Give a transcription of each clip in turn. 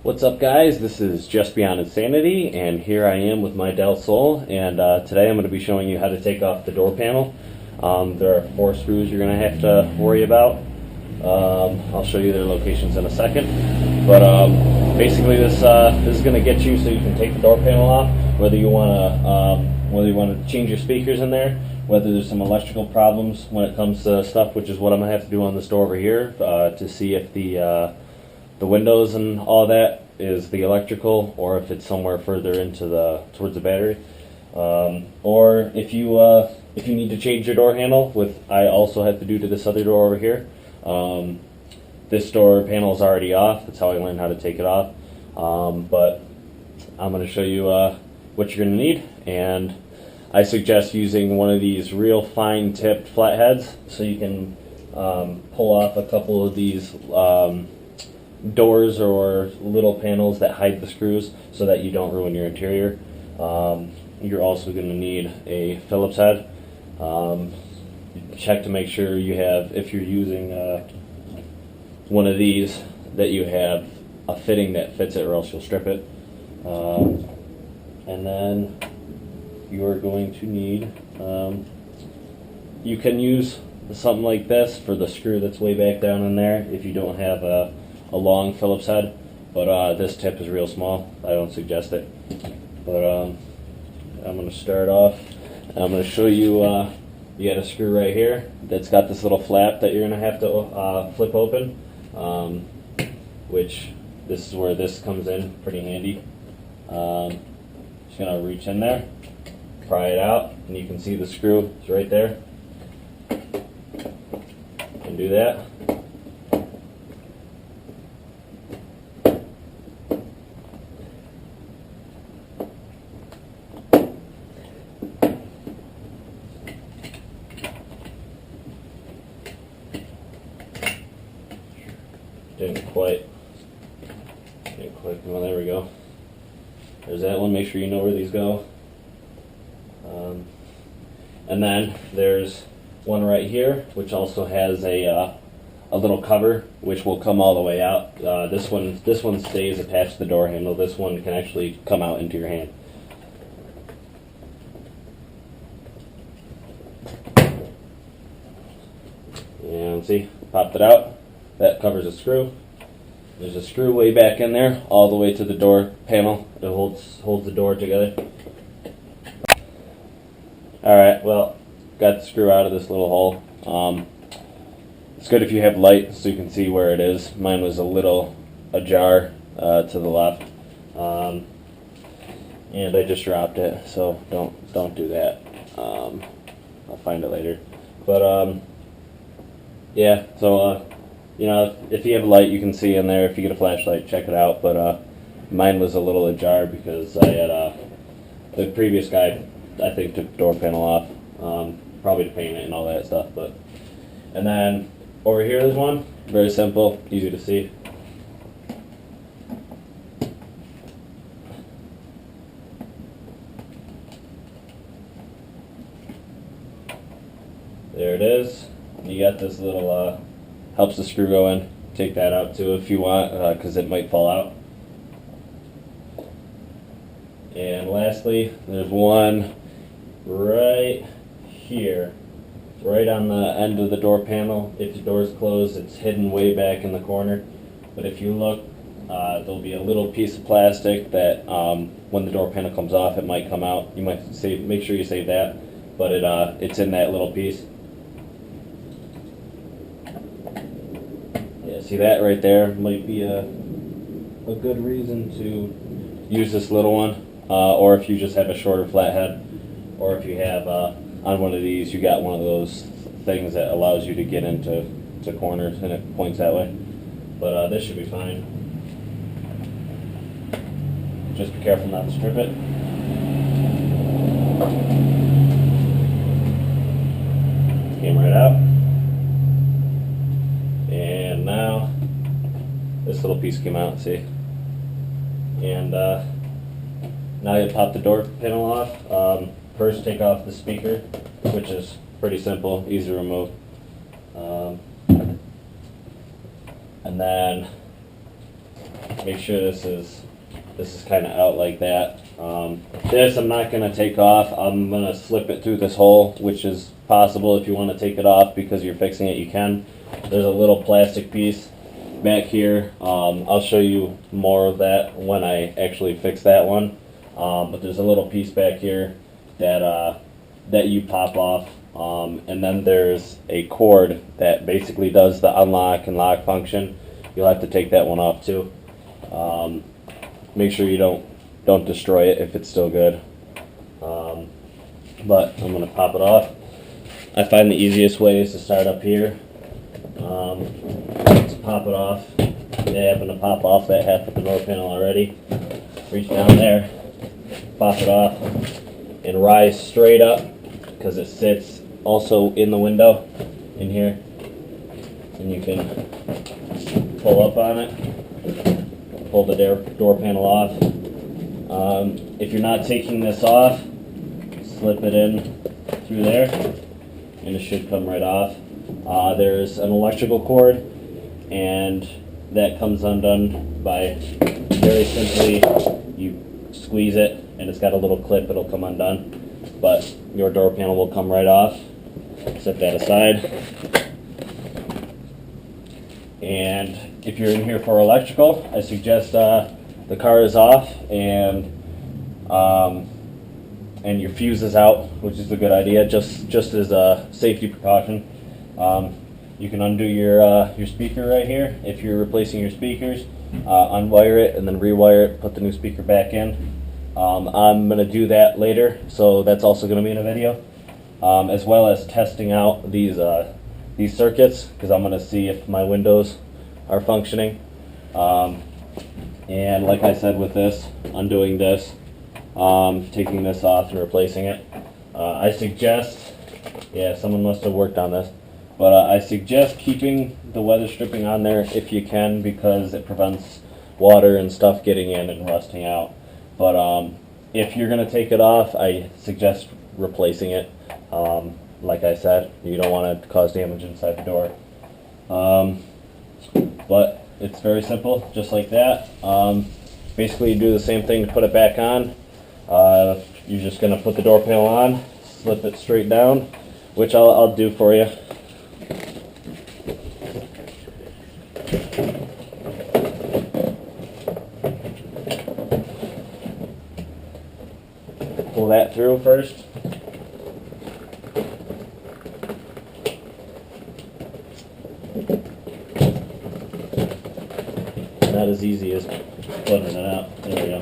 What's up, guys? This is Just Beyond Insanity, and here I am with my Del Sol, and today I'm going to be showing you how to take off the door panel. There are 4 screws you're going to have to worry about. I'll show you their locations in a second, but basically this is going to get you so you can take the door panel off, whether you want to change your speakers in there, whether there's some electrical problems when it comes to stuff, which is what I'm going to have to do on this door over here to see if the windows and all that is the electrical, or if it's somewhere further into towards the battery, or if you need to change your door handle, I also have to do to this other door over here. This door panel is already off. That's how I learned how to take it off. But I'm going to show you what you're going to need, and I suggest using one of these real fine tipped flatheads so you can pull off a couple of these doors or little panels that hide the screws so that you don't ruin your interior. You're also going to need a Phillips head. Check to make sure you have, if you're using one of these, that you have a fitting that fits it, or else you'll strip it. And then you are going to need, you can use something like this for the screw that's way back down in there if you don't have a long Phillips head, but this tip is real small. I don't suggest it. But I'm going to start off. I'm going to show you, you got a screw right here that's got this little flap that you're going to have to flip open, which this is where this comes in, pretty handy. Just going to reach in there, pry it out, and you can see the screw is right there. And do that. Didn't quite. Well, there we go. There's that one. Make sure you know where these go. And then there's one right here, which also has a little cover, which will come all the way out. This one stays attached to the door handle. This one can actually come out into your hand. And see, popped it out. That covers a screw. There's a screw way back in there, all the way to the door panel. It holds the door together. Alright, well, got the screw out of this little hole. It's good if you have light so you can see where it is. Mine was a little ajar to the left. And I just dropped it, so don't do that. I'll find it later. But yeah, so you know, if you have a light, you can see in there. If you get a flashlight, check it out. But mine was a little ajar because I had the previous guy, I think, took the door panel off, probably to paint it and all that stuff. But and then over here, there's one, very simple, easy to see. There it is. You got this little helps the screw go in. Take that out too if you want, because it might fall out. And lastly, there's one right here, right on the end of the door panel. If the door is closed, it's hidden way back in the corner. But if you look, there'll be a little piece of plastic that when the door panel comes off, it might come out. You might make sure you save that, but it's in that little piece. See that right there might be a good reason to use this little one, or if you just have a shorter flathead, or if you have on one of these you got one of those things that allows you to get into corners and it points that way. But this should be fine. Just be careful not to strip it. Came right out. And now this little piece came out, see? And now you pop the door panel off. First take off the speaker, which is pretty simple, easy to remove. And then make sure this is kind of out like that. This I'm not going to take off. I'm going to slip it through this hole, which is possible. If you want to take it off because you're fixing it, you can. There's a little plastic piece back here. I'll show you more of that when I actually fix that one. But there's a little piece back here that you pop off. And then there's a cord that basically does the unlock and lock function. You'll have to take that one off too. Make sure you don't destroy it if it's still good. But I'm going to pop it off. I find the easiest way is to start up here. To pop it off. They happen to pop off that half of the door panel already. Reach down there, pop it off, and rise straight up because it sits also in the window in here. And you can pull up on it, pull the door panel off. If you're not taking this off, slip it in through there and it should come right off. There's an electrical cord, and that comes undone by very simply you squeeze it, and it's got a little clip. It'll come undone, but your door panel will come right off. Set that aside. And if you're in here for electrical, I suggest the car is off and your fuse is out, which is a good idea, just as a safety precaution. You can undo your speaker right here if you're replacing your speakers. Unwire it and then rewire it, put the new speaker back in. I'm going to do that later, so that's also going to be in a video, as well as testing out these circuits, because I'm going to see if my windows are functioning. And like I said with this, undoing this, taking this off and replacing it, I suggest, yeah, someone must have worked on this, but I suggest keeping the weather stripping on there if you can, because it prevents water and stuff getting in and rusting out. But if you're going to take it off, I suggest replacing it. Like I said, you don't want to cause damage inside the door. But it's very simple, just like that. Basically, you do the same thing to put it back on. You're just going to put the door panel on, slip it straight down, which I'll do for you. Pull that through first. Not as easy as putting it out. There we go.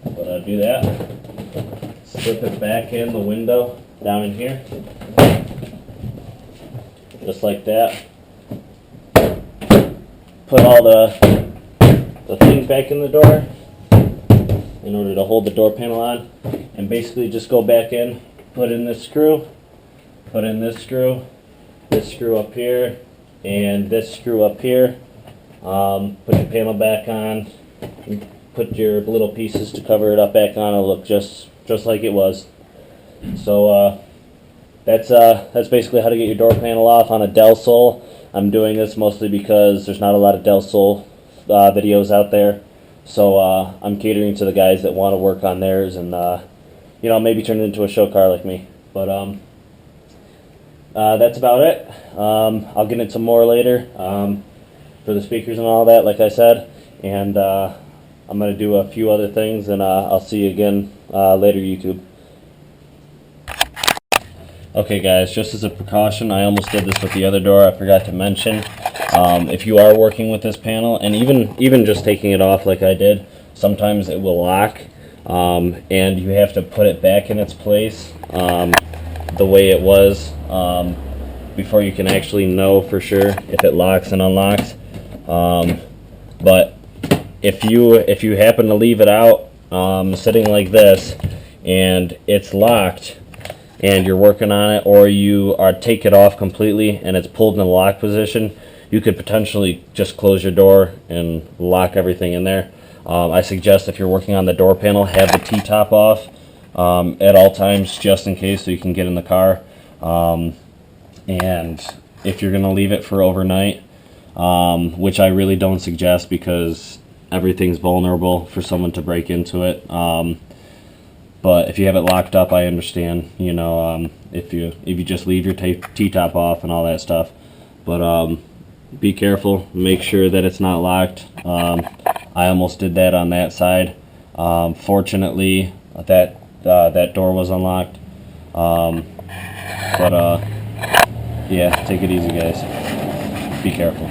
But do that. Slip it back in the window down in here. Just like that. Put all the things back in the door in order to hold the door panel on, and basically just go back in, put in this screw, put in this screw up here, and this screw up here. Put your panel back on, put your little pieces to cover it up back on. It'll look just like it was. So that's basically how to get your door panel off on a Del Sol. I'm doing this mostly because there's not a lot of Del Sol videos out there. So I'm catering to the guys that want to work on theirs and maybe turn it into a show car like me. But that's about it. I'll get into more later for the speakers and all that, like I said. And I'm going to do a few other things, and I'll see you again later, YouTube. Okay guys, just as a precaution, I almost did this with the other door. I forgot to mention, if you are working with this panel, and even just taking it off like I did, sometimes it will lock, and you have to put it back in its place the way it was before you can actually know for sure if it locks and unlocks. But if you happen to leave it out sitting like this and it's locked, and you're working on it, or you take it off completely and it's pulled in the lock position, you could potentially just close your door and lock everything in there. I suggest if you're working on the door panel, have the T-top off at all times, just in case, so you can get in the car. And if you're going to leave it for overnight, which I really don't suggest, because everything's vulnerable for someone to break into it. But if you have it locked up, I understand. You know, if you just leave your T-top off and all that stuff. But be careful. Make sure that it's not locked. I almost did that on that side. Fortunately, that door was unlocked. Yeah, take it easy, guys. Be careful.